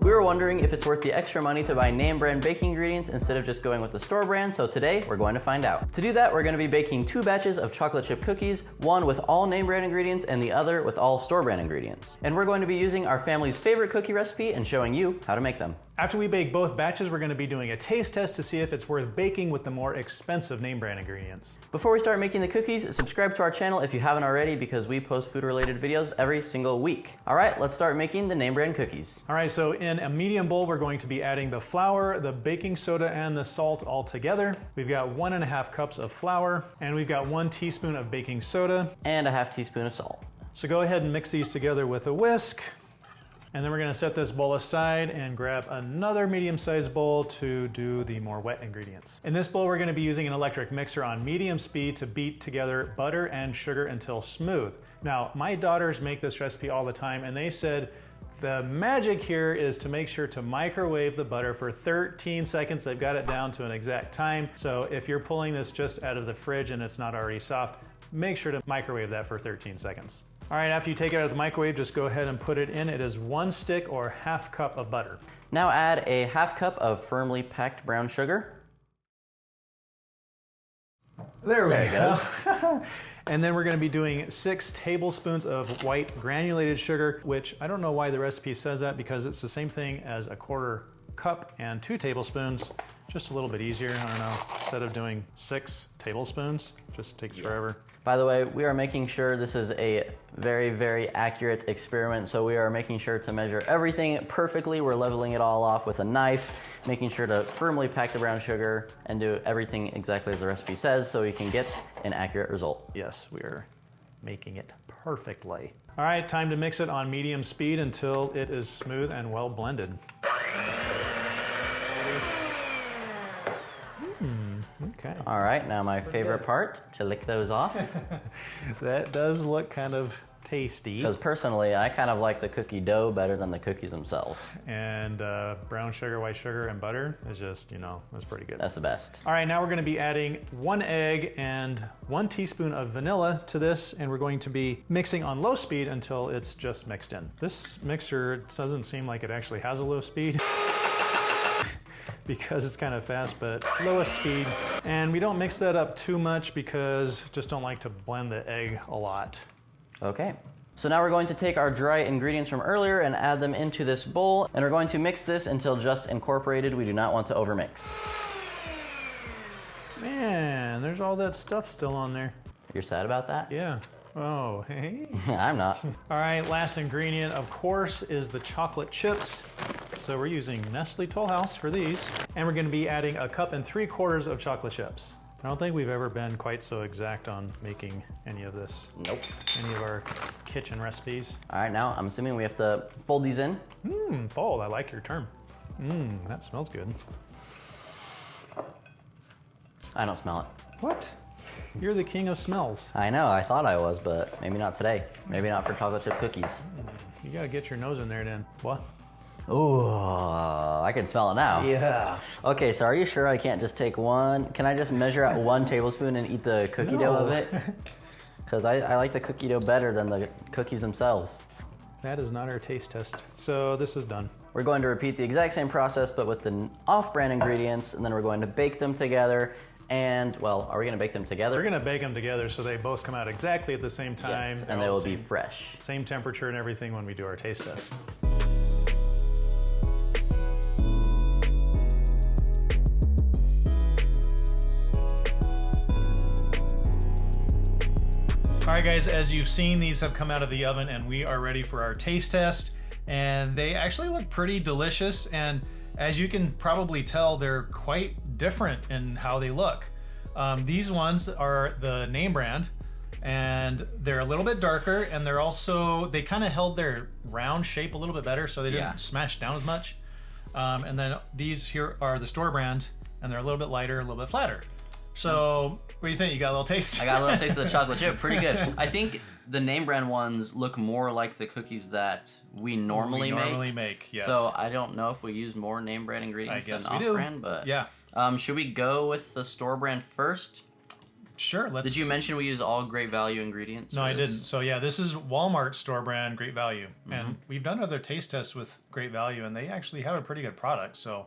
We were wondering if it's worth the extra money to buy name brand baking ingredients instead of just going with the store brand, so today we're going to find out. To do that, we're going to be baking 2 batches of chocolate chip cookies, one with all name brand ingredients and the other with all store brand ingredients. And we're going to be using our family's favorite cookie recipe and showing you how to make them. After we bake both batches, we're going to be doing a taste test to see if it's worth baking with the more expensive name brand ingredients. Before we start making the cookies, subscribe to our channel if you haven't already because we post food related videos every single week. All right, let's start making the name brand cookies. All right, so in a medium bowl, we're going to be adding the flour, the baking soda, and the salt all together. We've got 1.5 cups of flour, and we've got 1 teaspoon of baking soda. And a half teaspoon of salt. So go ahead and mix these together with a whisk. And then we're going to set this bowl aside and grab another medium-sized bowl to do the more wet ingredients. In this bowl, we're going to be using an electric mixer on medium speed to beat together butter and sugar until smooth. Now, my daughters make this recipe all the time, and they said the magic here is to make sure to microwave the butter for 13 seconds. They've got it down to an exact time. So if you're pulling this just out of the fridge and it's not already soft, make sure to microwave that for 13 seconds. All right, after you take it out of the microwave, just go ahead and put it in. It is 1 stick or ½ cup of butter. Now add a ½ cup of firmly packed brown sugar. There we go. And then we're going to be doing 6 tablespoons of white granulated sugar, which I don't know why the recipe says that because it's the same thing as a 1/4 cup and 2 tablespoons. Just a little bit easier, I don't know, instead of doing 6 tablespoons, just takes forever. By the way, we are making sure this is a very, very accurate experiment. So we are making sure to measure everything perfectly. We're leveling it all off with a knife, making sure to firmly pack the brown sugar and do everything exactly as the recipe says so you can get an accurate result. Yes, we are making it perfectly. All right, time to mix it on medium speed until it is smooth and well blended. Okay. All right, now my favorite part, to lick those off. That does look kind of tasty. Because personally, I kind of like the cookie dough better than the cookies themselves. And brown sugar, white sugar, and butter is just, you know, that's pretty good. That's the best. All right, now we're going to be adding 1 egg and 1 teaspoon of vanilla to this, and we're going to be mixing on low speed until it's just mixed in. This mixer doesn't seem like it actually has a low speed. Because it's kind of fast, but lowest speed. And we don't mix that up too much because just don't like to blend the egg a lot. Okay. So now we're going to take our dry ingredients from earlier and add them into this bowl, and we're going to mix this until just incorporated. We do not want to overmix. Man, there's all that stuff still on there. You're sad about that? Yeah. Oh, hey. I'm not. All right, last ingredient, of course, is the chocolate chips. So we're using Nestle Toll House for these. And we're gonna be adding 1 3/4 cups of chocolate chips. I don't think we've ever been quite so exact on making any of this. Nope. Any of our kitchen recipes. All right, now I'm assuming we have to fold these in. Fold, I like your term. That smells good. I don't smell it. What? You're the king of smells. I know, I thought I was, but maybe not today. Maybe not for chocolate chip cookies. You gotta get your nose in there then. What? Ooh, I can smell it now. Yeah. Okay, so are you sure I can't just take one? Can I just measure out 1 tablespoon and eat the cookie dough of it? Because I like the cookie dough better than the cookies themselves. That is not our taste test. So this is done. We're going to repeat the exact same process, but with the off-brand ingredients, and then we're going to bake them together. And, well, are we gonna bake them together? We're gonna bake them together so they both come out exactly at the same time. Yes, and they will be fresh. Same temperature and everything when we do our taste test. All right, guys, as you've seen, these have come out of the oven and we are ready for our taste test. And they actually look pretty delicious. And as you can probably tell, they're quite different in how they look. These ones are the name brand, and they're a little bit darker, and they're also, they kind of held their round shape a little bit better, so they didn't smash down as much. And then these here are the store brand, and they're a little bit lighter, a little bit flatter. So what do you think? You got a little taste? I got a little taste of the chocolate chip. Pretty good. I think the name brand ones look more like the cookies that we normally make. Yes. So I don't know if we use more name brand ingredients than off brand, but yeah. Should we go with the store brand first? Sure, let's... Did you mention we use all great value ingredients? No, I didn't. So yeah, this is Walmart store brand Great Value. Mm-hmm. And we've done other taste tests with Great Value, and they actually have a pretty good product. So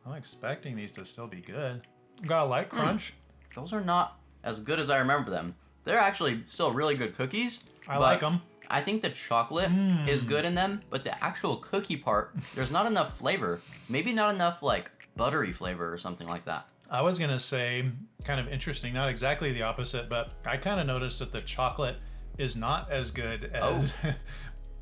I'm expecting these to still be good. Got a light crunch. Those are not as good as I remember them. They're actually still really good cookies. I like them. I think the chocolate is good in them, but the actual cookie part, there's not enough flavor. Maybe not enough like buttery flavor or something like that. I was going to say, kind of interesting, not exactly the opposite, but I kind of noticed that the chocolate is not as good as,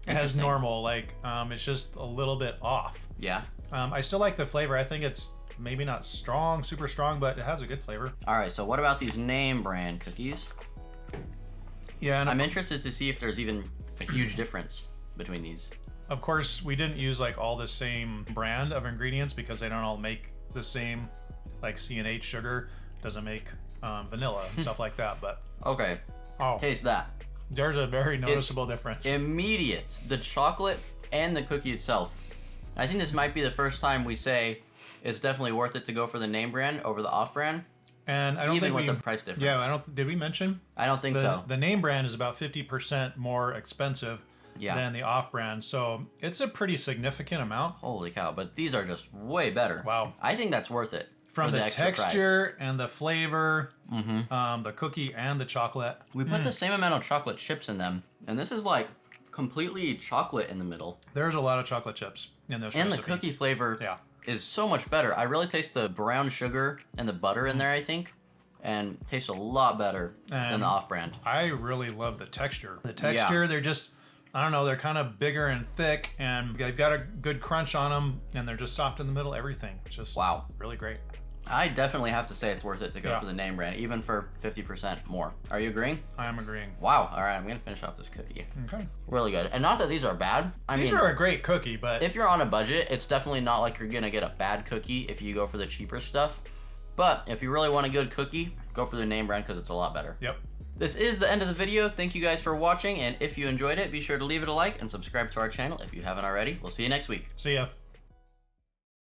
as normal. Like, it's just a little bit off. Yeah. I still like the flavor. I think it's maybe not strong, super strong, but it has a good flavor. All right, so what about these name brand cookies? Yeah, and I'm interested to see if there's even a huge difference between these. Of course, we didn't use like all the same brand of ingredients because they don't all make the same, like C&H sugar doesn't make vanilla and stuff like that, but... Okay, taste that. There's a very noticeable difference. Immediate. The chocolate and the cookie itself. I think this might be the first time we say it's definitely worth it to go for the name brand over the off brand. And I don't even think with the price difference. Yeah, did we mention? I don't think so. The name brand is about 50% more expensive than the off brand, so it's a pretty significant amount. Holy cow, but these are just way better. Wow. I think that's worth it. From the extra texture price. and the flavor, the cookie and the chocolate. We put the same amount of chocolate chips in them, and this is like completely chocolate in the middle. There's a lot of chocolate chips in this And recipe. the cookie flavor is so much better. I really taste the brown sugar and the butter in there, I think, and it tastes a lot better than the off-brand. I really love the texture. The texture, they're just, I don't know, they're kind of bigger and thick, and they've got a good crunch on them, and they're just soft in the middle. Everything just really great. I definitely have to say it's worth it to go for the name brand, even for 50% more. Are you agreeing? I am agreeing. Wow. All right, I'm going to finish off this cookie. Okay. Really good. And not that these are bad. These are a great cookie, but... If you're on a budget, it's definitely not like you're going to get a bad cookie if you go for the cheaper stuff. But if you really want a good cookie, go for the name brand because it's a lot better. Yep. This is the end of the video. Thank you guys for watching, and if you enjoyed it, be sure to leave it a like and subscribe to our channel if you haven't already. We'll see you next week. See ya.